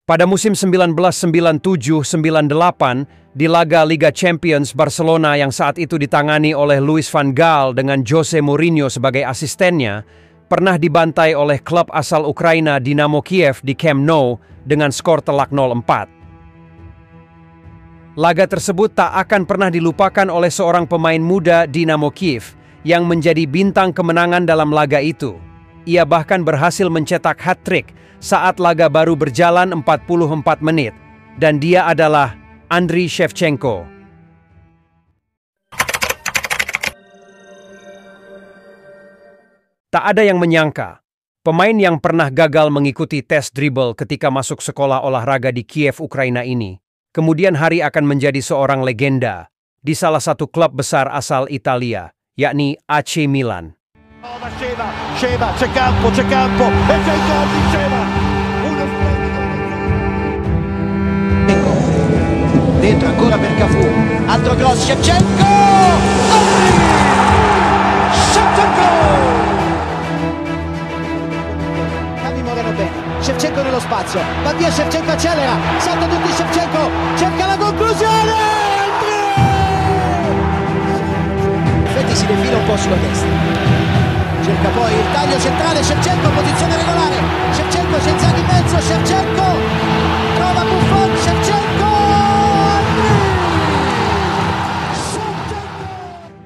Pada musim 1997-98, di laga Liga Champions, Barcelona yang saat itu ditangani oleh Louis van Gaal dengan Jose Mourinho sebagai asistennya, pernah dibantai oleh klub asal Ukraina Dynamo Kiev di Camp Nou dengan skor telak 0-4. Laga tersebut tak akan pernah dilupakan oleh seorang pemain muda Dynamo Kiev yang menjadi bintang kemenangan dalam laga itu. Ia bahkan berhasil mencetak hat-trick saat laga baru berjalan 44 menit, dan dia adalah Andriy Shevchenko. Tak ada yang menyangka, pemain yang pernah gagal mengikuti tes dribble ketika masuk sekolah olahraga di Kiev, Ukraina ini, kemudian hari akan menjadi seorang legenda di salah satu klub besar asal Italia, yakni AC Milan. Sheva, c'è campo, e c'è il gol di Sheva. Dentro ancora per Cafu, altro cross, Shevchenko! Shevchenko! Cambi muovono bene, Shevchenko nello spazio, va via Shevchenko, accelera, salta tutti Shevchenko, cerca la conclusione! Infatti si defila un po' sulla destra. Cerca poi il taglio centrale, Shevchenko, posizione regolare, Shevchenko senza di mezzo, Shevchenko, trova Buffon, Shevchenko!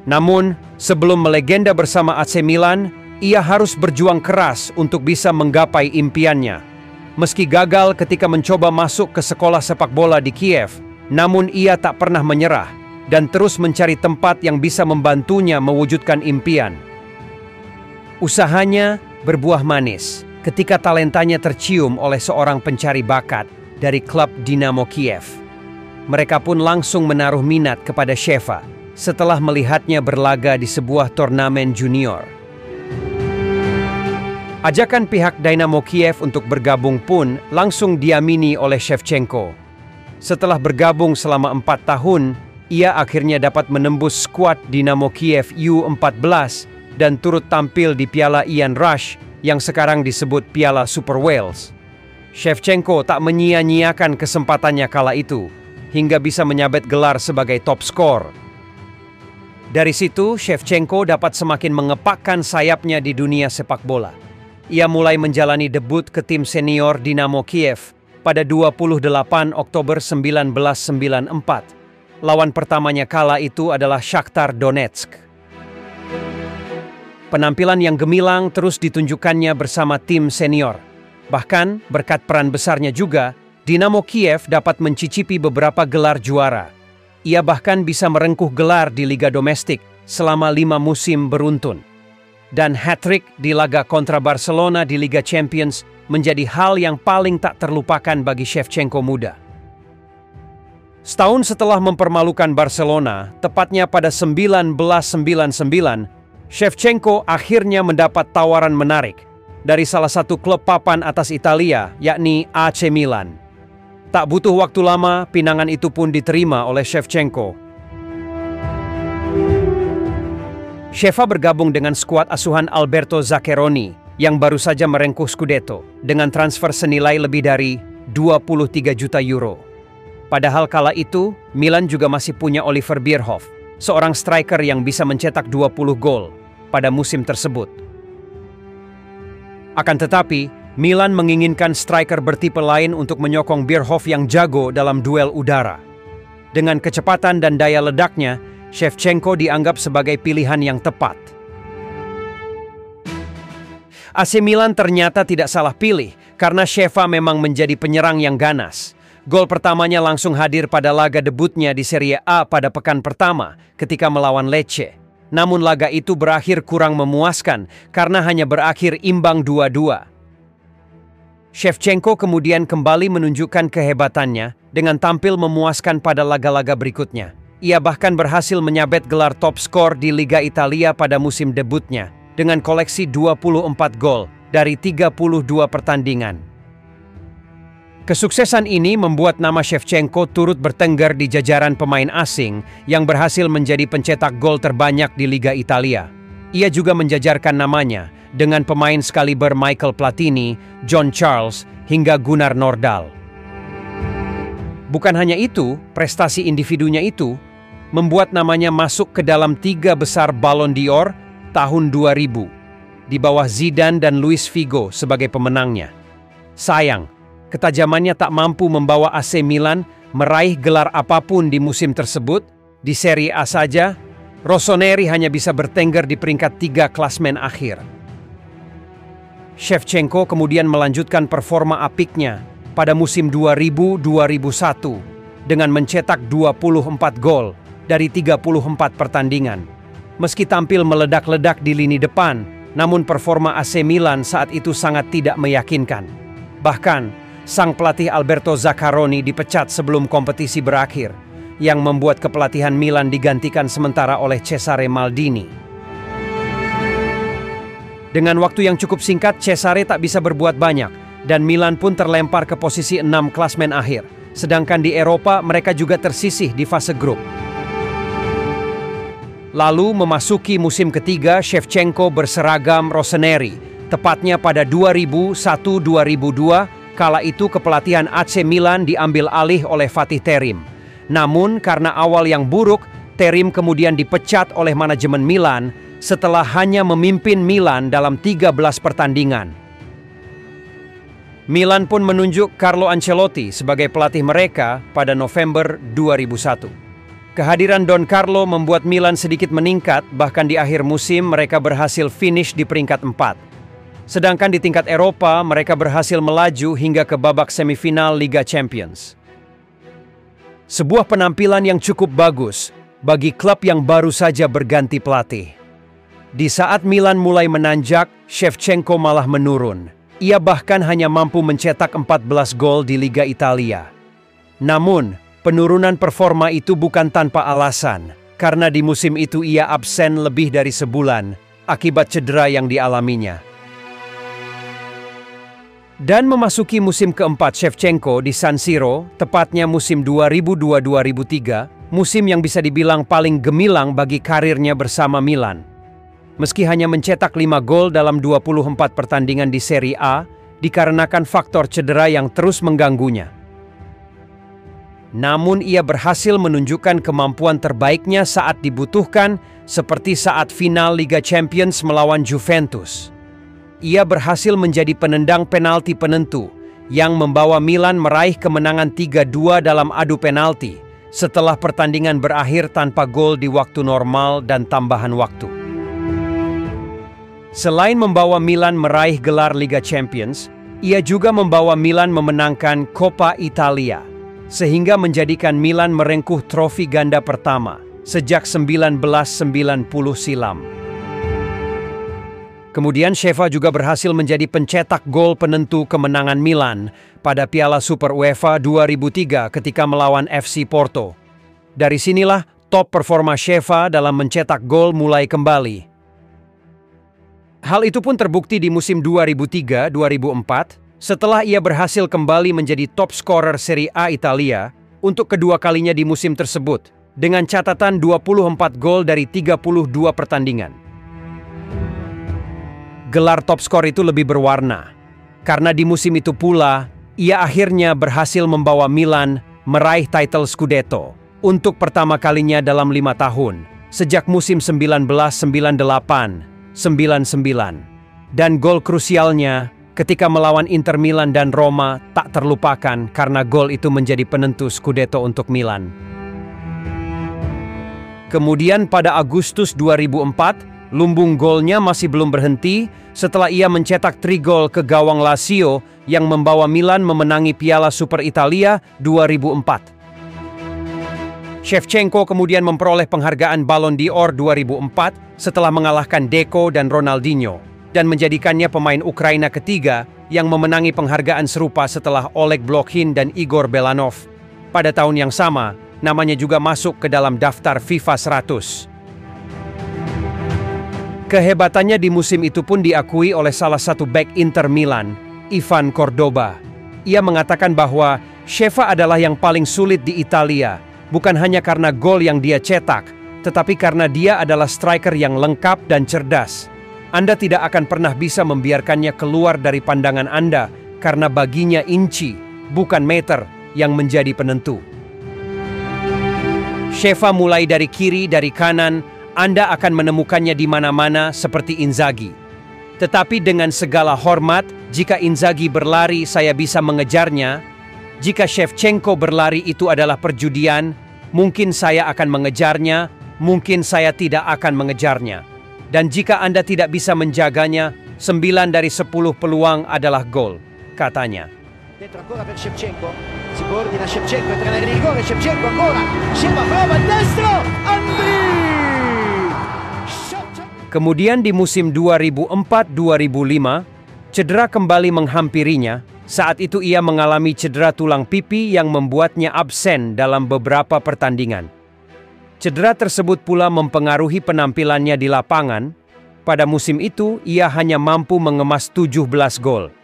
Namun, sebelum melegenda bersama AC Milan, ia harus berjuang keras untuk bisa menggapai impiannya. Meski gagal ketika mencoba masuk ke sekolah sepak bola di Kiev, namun ia tak pernah menyerah dan terus mencari tempat yang bisa membantunya mewujudkan impian. Usahanya berbuah manis ketika talentanya tercium oleh seorang pencari bakat dari klub Dynamo Kiev. Mereka pun langsung menaruh minat kepada Sheva setelah melihatnya berlaga di sebuah turnamen junior. Ajakan pihak Dynamo Kiev untuk bergabung pun langsung diamini oleh Shevchenko. Setelah bergabung selama 4 tahun, ia akhirnya dapat menembus skuad Dynamo Kiev U14 dan turut tampil di Piala Ian Rush yang sekarang disebut Piala Super Wales. Shevchenko tak menyia-nyiakan kesempatannya kala itu, hingga bisa menyabet gelar sebagai top skor. Dari situ, Shevchenko dapat semakin mengepakkan sayapnya di dunia sepak bola. Ia mulai menjalani debut ke tim senior Dynamo Kiev pada 28 Oktober 1994. Lawan pertamanya kala itu adalah Shakhtar Donetsk. Penampilan yang gemilang terus ditunjukkannya bersama tim senior. Bahkan, berkat peran besarnya juga, Dynamo Kiev dapat mencicipi beberapa gelar juara. Ia bahkan bisa merengkuh gelar di Liga Domestik selama 5 musim beruntun. Dan hat-trick di laga kontra Barcelona di Liga Champions menjadi hal yang paling tak terlupakan bagi Shevchenko muda. Setahun setelah mempermalukan Barcelona, tepatnya pada 1999, Shevchenko akhirnya mendapat tawaran menarik dari salah satu klub papan atas Italia, yakni AC Milan. Tak butuh waktu lama, pinangan itu pun diterima oleh Shevchenko. Sheva bergabung dengan skuad asuhan Alberto Zaccheroni yang baru saja merengkuh Scudetto dengan transfer senilai lebih dari 23 juta euro. Padahal kala itu, Milan juga masih punya Oliver Bierhoff, seorang striker yang bisa mencetak 20 gol pada musim tersebut. Akan tetapi, Milan menginginkan striker bertipe lain untuk menyokong Bierhoff yang jago dalam duel udara. Dengan kecepatan dan daya ledaknya, Shevchenko dianggap sebagai pilihan yang tepat. AC Milan ternyata tidak salah pilih karena Sheva memang menjadi penyerang yang ganas. Gol pertamanya langsung hadir pada laga debutnya di Serie A pada pekan pertama ketika melawan Lecce. Namun laga itu berakhir kurang memuaskan karena hanya berakhir imbang 2-2. Shevchenko kemudian kembali menunjukkan kehebatannya dengan tampil memuaskan pada laga-laga berikutnya. Ia bahkan berhasil menyabet gelar top skor di Liga Italia pada musim debutnya dengan koleksi 24 gol dari 32 pertandingan. Kesuksesan ini membuat nama Shevchenko turut bertengger di jajaran pemain asing yang berhasil menjadi pencetak gol terbanyak di Liga Italia. Ia juga menjajarkan namanya dengan pemain sekaliber Michael Platini, John Charles, hingga Gunnar Nordahl. Bukan hanya itu, prestasi individunya itu membuat namanya masuk ke dalam 3 besar Ballon d'Or tahun 2000, di bawah Zidane dan Luis Figo sebagai pemenangnya. Sayang, ketajamannya tak mampu membawa AC Milan meraih gelar apapun di musim tersebut. Di Serie A saja, Rossoneri hanya bisa bertengger di peringkat 3 klasmen akhir. Shevchenko kemudian melanjutkan performa apiknya pada musim 2000-2001 dengan mencetak 24 gol dari 34 pertandingan. Meski tampil meledak-ledak di lini depan, namun performa AC Milan saat itu sangat tidak meyakinkan. Bahkan, sang pelatih Alberto Zaccaroni dipecat sebelum kompetisi berakhir, yang membuat kepelatihan Milan digantikan sementara oleh Cesare Maldini. Dengan waktu yang cukup singkat, Cesare tak bisa berbuat banyak, dan Milan pun terlempar ke posisi 6 klasmen akhir. Sedangkan di Eropa, mereka juga tersisih di fase grup. Lalu memasuki musim ketiga, Shevchenko berseragam Rossoneri, tepatnya pada 2001-2002, kala itu kepelatihan AC Milan diambil alih oleh Fatih Terim. Namun karena awal yang buruk, Terim kemudian dipecat oleh manajemen Milan setelah hanya memimpin Milan dalam 13 pertandingan. Milan pun menunjuk Carlo Ancelotti sebagai pelatih mereka pada November 2001. Kehadiran Don Carlo membuat Milan sedikit meningkat, bahkan di akhir musim mereka berhasil finish di peringkat 4. Sedangkan di tingkat Eropa, mereka berhasil melaju hingga ke babak semifinal Liga Champions. Sebuah penampilan yang cukup bagus bagi klub yang baru saja berganti pelatih. Di saat Milan mulai menanjak, Shevchenko malah menurun. Ia bahkan hanya mampu mencetak 14 gol di Liga Italia. Namun, penurunan performa itu bukan tanpa alasan, karena di musim itu ia absen lebih dari sebulan akibat cedera yang dialaminya. Dan memasuki musim keempat Shevchenko di San Siro, tepatnya musim 2002-2003, musim yang bisa dibilang paling gemilang bagi karirnya bersama Milan. Meski hanya mencetak 5 gol dalam 24 pertandingan di Serie A, dikarenakan faktor cedera yang terus mengganggunya. Namun ia berhasil menunjukkan kemampuan terbaiknya saat dibutuhkan, seperti saat final Liga Champions melawan Juventus. Ia berhasil menjadi penendang penalti penentu, yang membawa Milan meraih kemenangan 3-2 dalam adu penalti, setelah pertandingan berakhir tanpa gol di waktu normal dan tambahan waktu. Selain membawa Milan meraih gelar Liga Champions, ia juga membawa Milan memenangkan Coppa Italia, sehingga menjadikan Milan merengkuh trofi ganda pertama sejak 1990 silam. Kemudian Sheva juga berhasil menjadi pencetak gol penentu kemenangan Milan pada Piala Super UEFA 2003 ketika melawan FC Porto. Dari sinilah top performa Sheva dalam mencetak gol mulai kembali. Hal itu pun terbukti di musim 2003-2004 setelah ia berhasil kembali menjadi top scorer Serie A Italia untuk kedua kalinya di musim tersebut dengan catatan 24 gol dari 32 pertandingan. Gelar top skor itu lebih berwarna karena di musim itu pula ia akhirnya berhasil membawa Milan meraih title Scudetto untuk pertama kalinya dalam 5 tahun sejak musim 1998-99, dan gol krusialnya ketika melawan Inter Milan dan Roma tak terlupakan karena gol itu menjadi penentu Scudetto untuk Milan. Kemudian pada Agustus 2004, lumbung golnya masih belum berhenti setelah ia mencetak 3 gol ke gawang Lazio yang membawa Milan memenangi Piala Super Italia 2004. Shevchenko kemudian memperoleh penghargaan Ballon d'Or 2004 setelah mengalahkan Deco dan Ronaldinho, dan menjadikannya pemain Ukraina ketiga yang memenangi penghargaan serupa setelah Oleg Blokhin dan Igor Belanov. Pada tahun yang sama, namanya juga masuk ke dalam daftar FIFA 100. Kehebatannya di musim itu pun diakui oleh salah satu bek Inter Milan, Ivan Cordoba. Ia mengatakan bahwa Sheva adalah yang paling sulit di Italia, bukan hanya karena gol yang dia cetak, tetapi karena dia adalah striker yang lengkap dan cerdas. Anda tidak akan pernah bisa membiarkannya keluar dari pandangan Anda karena baginya inci, bukan meter, yang menjadi penentu. Sheva mulai dari kiri, dari kanan, Anda akan menemukannya di mana-mana seperti Inzaghi. Tetapi dengan segala hormat, jika Inzaghi berlari saya bisa mengejarnya. Jika Shevchenko berlari itu adalah perjudian, mungkin saya akan mengejarnya, mungkin saya tidak akan mengejarnya. Dan jika Anda tidak bisa menjaganya, 9 dari 10 peluang adalah gol, katanya. Dentro ancora per Shevchenko, si coordina Shevchenko, entra nel rigore, Shevchenko ancora, Sheva prova il destro, Andri! Kemudian di musim 2004-2005, cedera kembali menghampirinya. Saat itu ia mengalami cedera tulang pipi yang membuatnya absen dalam beberapa pertandingan. Cedera tersebut pula mempengaruhi penampilannya di lapangan. Pada musim itu, ia hanya mampu mengemas 17 gol.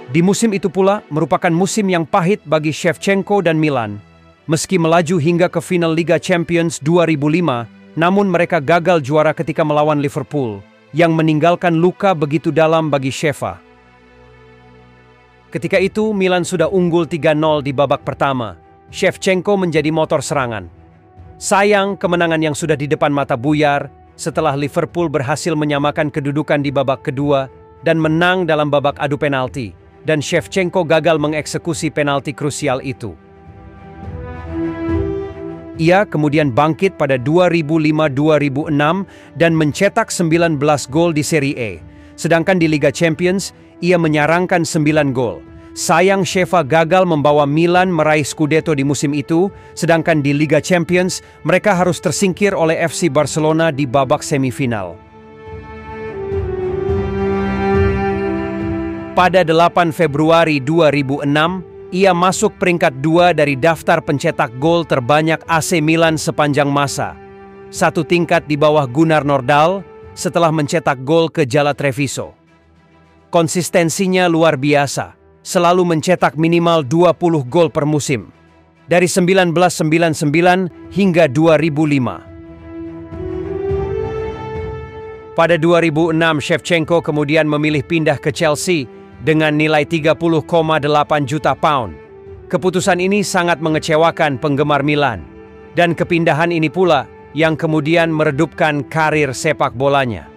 Di musim itu pula merupakan musim yang pahit bagi Shevchenko dan Milan. Meski melaju hingga ke final Liga Champions 2005, namun mereka gagal juara ketika melawan Liverpool, yang meninggalkan luka begitu dalam bagi Sheva. Ketika itu, Milan sudah unggul 3-0 di babak pertama. Shevchenko menjadi motor serangan. Sayang, kemenangan yang sudah di depan mata buyar setelah Liverpool berhasil menyamakan kedudukan di babak kedua dan menang dalam babak adu penalti, dan Shevchenko gagal mengeksekusi penalti krusial itu. Ia kemudian bangkit pada 2005-2006 dan mencetak 19 gol di Serie A. Sedangkan di Liga Champions, ia menyarangkan 9 gol. Sayang Sheva gagal membawa Milan meraih Scudetto di musim itu, sedangkan di Liga Champions, mereka harus tersingkir oleh FC Barcelona di babak semifinal. Pada 8 Februari 2006, ia masuk peringkat 2 dari daftar pencetak gol terbanyak AC Milan sepanjang masa. Satu tingkat di bawah Gunnar Nordahl setelah mencetak gol ke Jala Treviso. Konsistensinya luar biasa, selalu mencetak minimal 20 gol per musim. Dari 1999 hingga 2005. Pada 2006, Shevchenko kemudian memilih pindah ke Chelsea dengan nilai 30,8 juta pound. Keputusan ini sangat mengecewakan penggemar Milan, dan kepindahan ini pula yang kemudian meredupkan karir sepak bolanya.